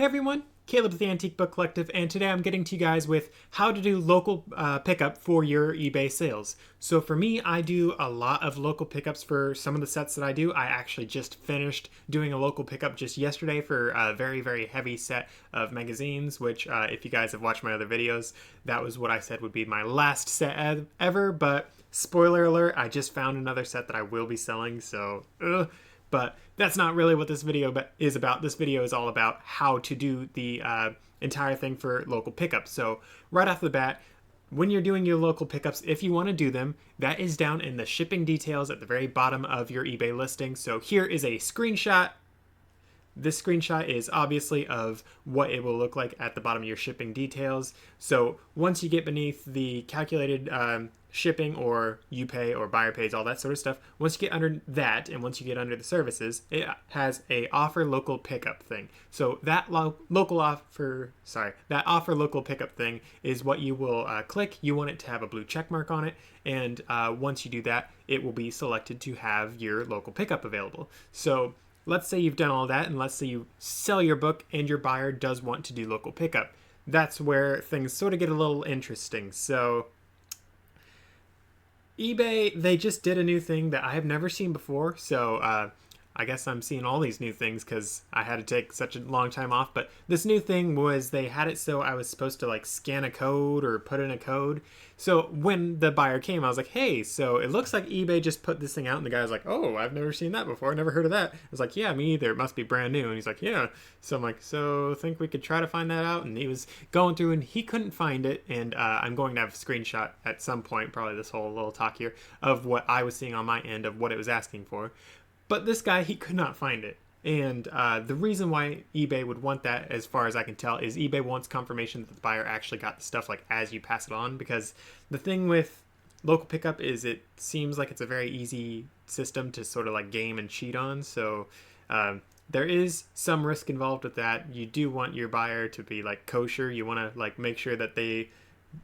Hey everyone, Caleb with the Antique Book Collective, and today I'm getting to you guys with how to do local pickup for your eBay sales. So for me, I do a lot of local pickups for some of the sets that I do. I actually just finished doing a local pickup just yesterday for a very, very heavy set of magazines, which if you guys have watched my other videos, that was what I said would be my last set ever, but spoiler alert, I just found another set that I will be selling, so but that's not really what this video is about. This video is all about how to do the entire thing for local pickups. So right off the bat, when you're doing your local pickups, if you want to do them, that is down in the shipping details at the very bottom of your eBay listing. So here is a screenshot. This screenshot is obviously of what it will look like at the bottom of your shipping details. So once you get beneath the calculated shipping, or you pay, or buyer pays, all that sort of stuff, once you get under that, and once you get under the services, it has a offer local pickup thing. So that that offer local pickup thing is what you will click. You want it to have a blue check mark on it, and once you do that, it will be selected to have your local pickup available. So let's say you've done all that, and let's say you sell your book and your buyer does want to do local pickup. That's where things sort of get a little interesting. So eBay, they just did a new thing that I have never seen before, so I guess I'm seeing all these new things because I had to take such a long time off. But this new thing was they had it so I was supposed to like scan a code or put in a code. So when the buyer came, I was like, hey, so it looks like eBay just put this thing out. And the guy was like, oh, I've never seen that before. Never heard of that. I was like, yeah, me either. It must be brand new. And he's like, yeah. So I'm like, so think we could try to find that out? And he was going through and he couldn't find it. And I'm going to have a screenshot at some point, probably this whole little talk here, of what I was seeing on my end of what it was asking for. But this guy, he could not find it. And the reason why eBay would want that, as far as I can tell, is eBay wants confirmation that the buyer actually got the stuff like as you pass it on. Because the thing with local pickup is it seems like it's a very easy system to sort of like game and cheat on. So there is some risk involved with that. You do want your buyer to be like kosher. You want to like make sure that they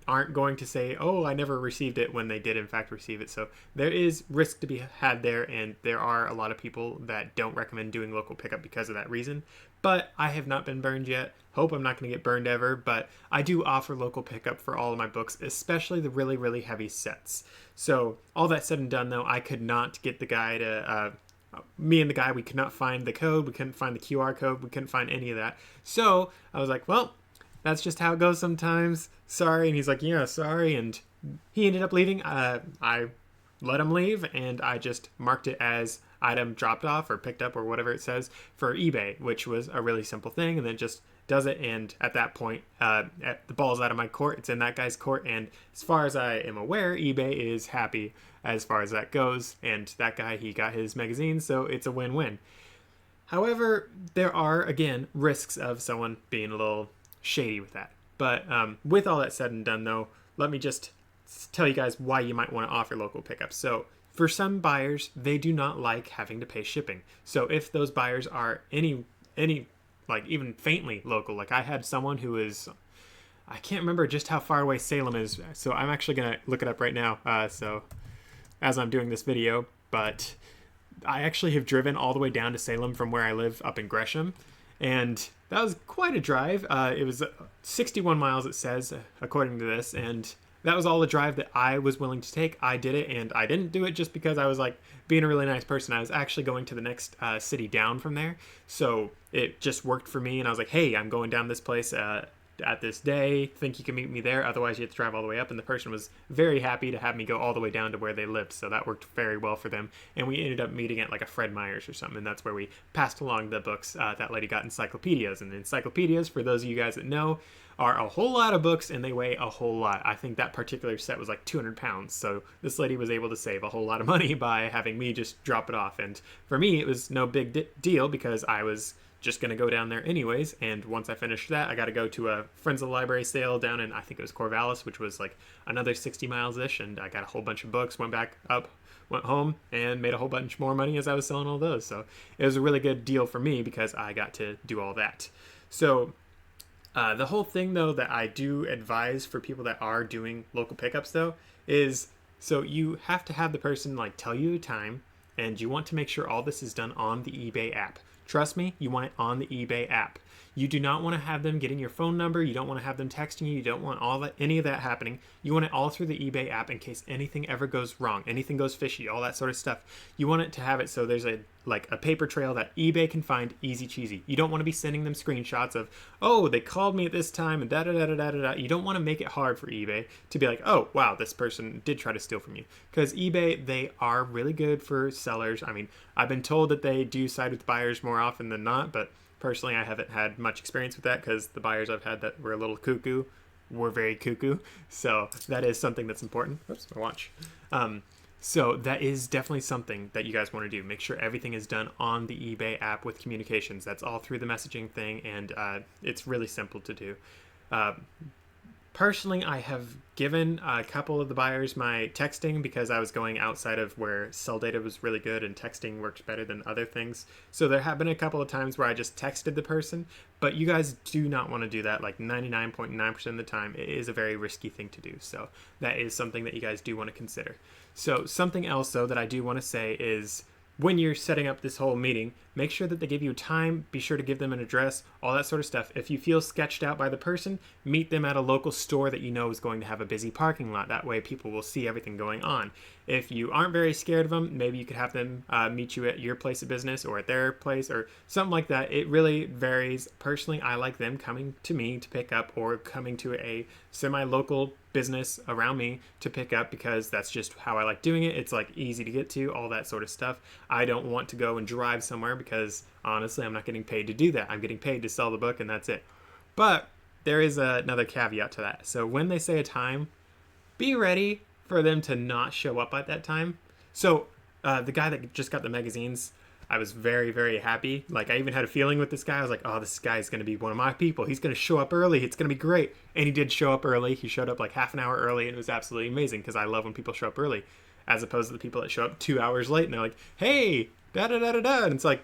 aren't going to say, oh, I never received it, when they did in fact receive it. So there is risk to be had there, and there are a lot of people that don't recommend doing local pickup because of that reason. But I have not been burned yet. Hope I'm not going to get burned ever, but I do offer local pickup for all of my books, especially the really, really heavy sets. So all that said and done, though, I could not get the guy to me and the guy, we could not find the code, we couldn't find the QR code, we couldn't find any of that. So I was like, well, that's just how it goes sometimes. Sorry. And he's like, yeah, sorry. And he ended up leaving. I let him leave, and I just marked it as item dropped off or picked up or whatever it says for eBay, which was a really simple thing. And then just does it. And at that point, the ball's out of my court. It's in that guy's court. And as far as I am aware, eBay is happy as far as that goes. And that guy, he got his magazine, so it's a win-win. However, there are, again, risks of someone being a little shady with that. But with all that said and done, though, let me just tell you guys why you might want to offer local pickups. So for some buyers, they do not like having to pay shipping. So if those buyers are any like even faintly local, like I had someone who is, I can't remember just how far away Salem is, so I'm actually gonna look it up right now, so as I'm doing this video. But I actually have driven all the way down to Salem from where I live up in Gresham, and that was quite a drive. It was 61 miles, it says, according to this, and that was all the drive that I was willing to take. I did it, and I didn't do it just because I was like being a really nice person. I was actually going to the next city down from there, so it just worked for me. And I was like, hey, I'm going down this place at this day. Think you can meet me there? Otherwise, you have to drive all the way up. And the person was very happy to have me go all the way down to where they lived, so that worked very well for them. And we ended up meeting at like a Fred Meyer's or something, and that's where we passed along the books. That lady got encyclopedias, and encyclopedias, for those of you guys that know, are a whole lot of books, and they weigh a whole lot. I think that particular set was like 200 pounds, so this lady was able to save a whole lot of money by having me just drop it off. And for me, it was no big deal because I was just going to go down there anyways. And once I finished that, I got to go to a Friends of the Library sale down in, I think it was Corvallis, which was like another 60 miles-ish, and I got a whole bunch of books, went back up, went home, and made a whole bunch more money as I was selling all those. So it was a really good deal for me because I got to do all that. So the whole thing, though, that I do advise for people that are doing local pickups, though, is so you have to have the person like tell you the time, and you want to make sure all this is done on the eBay app. trust me, you want it on the eBay app. You do not want to have them getting your phone number. You don't want to have them texting you. You don't want any of that happening. You want it all through the eBay app in case anything ever goes wrong, anything goes fishy, all that sort of stuff. You want it to have it so there's a paper trail that eBay can find easy cheesy. You don't want to be sending them screenshots of, oh, they called me at this time and da da da da da da. You don't want to make it hard for eBay to be like, oh, wow, this person did try to steal from you. Because eBay, they are really good for sellers. I mean, I've been told that they do side with buyers more often than not, but personally, I haven't had much experience with that because the buyers I've had that were a little cuckoo were very cuckoo. So that is something that's important. Oops, my watch. So that is definitely something that you guys want to do. Make sure everything is done on the eBay app with communications. That's all through the messaging thing, and it's really simple to do. Personally, I have given a couple of the buyers my texting because I was going outside of where cell data was really good and texting works better than other things. So there have been a couple of times where I just texted the person, but you guys do not want to do that. Like 99.9% of the time, it is a very risky thing to do. So that is something that you guys do want to consider. So something else, though, that I do want to say is when you're setting up this whole meeting, make sure that they give you time, be sure to give them an address, all that sort of stuff. If you feel sketched out by the person, meet them at a local store that you know is going to have a busy parking lot. That way people will see everything going on. If you aren't very scared of them, maybe you could have them meet you at your place of business or at their place or something like that. It really varies. Personally, I like them coming to me to pick up or coming to a semi-local business around me to pick up because that's just how I like doing it. It's like easy to get to, all that sort of stuff. I don't want to go and drive somewhere because honestly, I'm not getting paid to do that. I'm getting paid to sell the book and that's it. But there is another caveat to that. So when they say a time, be ready for them to not show up at that time. So the guy that just got the magazines, I was very, very happy. Like, I even had a feeling with this guy. I was like, oh, this guy's going to be one of my people. He's going to show up early. It's going to be great. And he did show up early. He showed up like half an hour early, and it was absolutely amazing because I love when people show up early as opposed to the people that show up 2 hours late and they're like, hey, da-da-da-da-da. And it's like,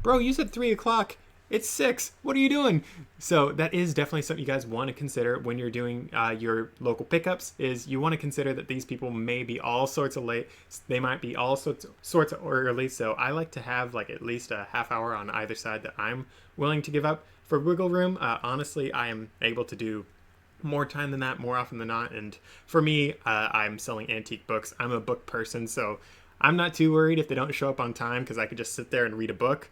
bro, you said 3 o'clock. It's 6. What are you doing? So that is definitely something you guys want to consider when you're doing your local pickups is you want to consider that these people may be all sorts of late. They might be all sorts of early. So I like to have like at least a half hour on either side that I'm willing to give up for wiggle room. Honestly, I am able to do more time than that more often than not. And for me, I'm selling antique books. I'm a book person, so I'm not too worried if they don't show up on time because I could just sit there and read a book.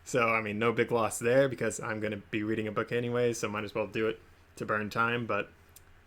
So, I mean, no big loss there because I'm going to be reading a book anyway, so might as well do it to burn time. But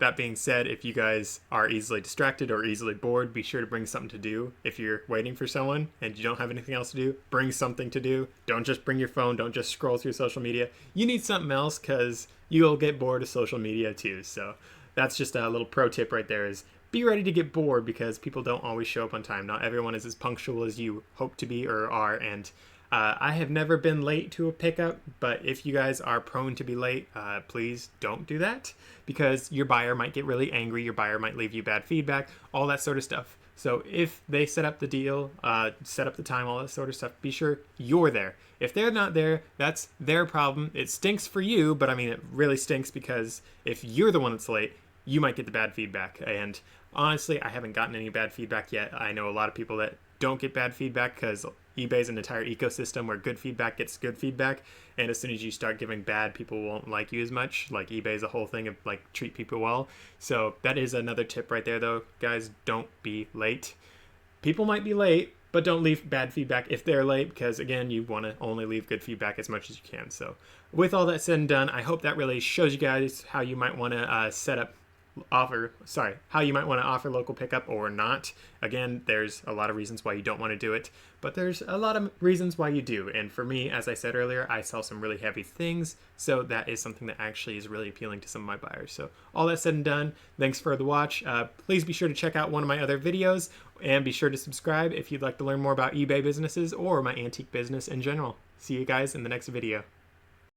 that being said, if you guys are easily distracted or easily bored, be sure to bring something to do. If you're waiting for someone and you don't have anything else to do, bring something to do. Don't just bring your phone. Don't just scroll through social media. You need something else because you'll get bored of social media too. So that's just a little pro tip right there is be ready to get bored because people don't always show up on time. Not everyone is as punctual as you hope to be or are, and I have never been late to a pickup, but if you guys are prone to be late, please don't do that because your buyer might get really angry. Your buyer might leave you bad feedback, all that sort of stuff. So if they set up the deal, set up the time, all that sort of stuff, be sure you're there. If they're not there, that's their problem. It stinks for you, but I mean, it really stinks because if you're the one that's late, you might get the bad feedback. And honestly, I haven't gotten any bad feedback yet. I know a lot of people that don't get bad feedback because eBay's an entire ecosystem where good feedback gets good feedback, and as soon as you start giving bad, people won't like you as much. Like eBay's a whole thing of like treat people well. So that is another tip right there though, guys. Don't be late. People might be late, but don't leave bad feedback if they're late because again, you want to only leave good feedback as much as you can. So with all that said and done, I hope that really shows you guys how you might want to how you might want to offer local pickup or not. Again, there's a lot of reasons why you don't want to do it, but there's a lot of reasons why you do. And for me, as I said earlier, I sell some really heavy things, so that is something that actually is really appealing to some of my buyers. So all that said and done, thanks for the watch. Please be sure to check out one of my other videos and be sure to subscribe if you'd like to learn more about eBay businesses or my antique business in general. See you guys in the next video.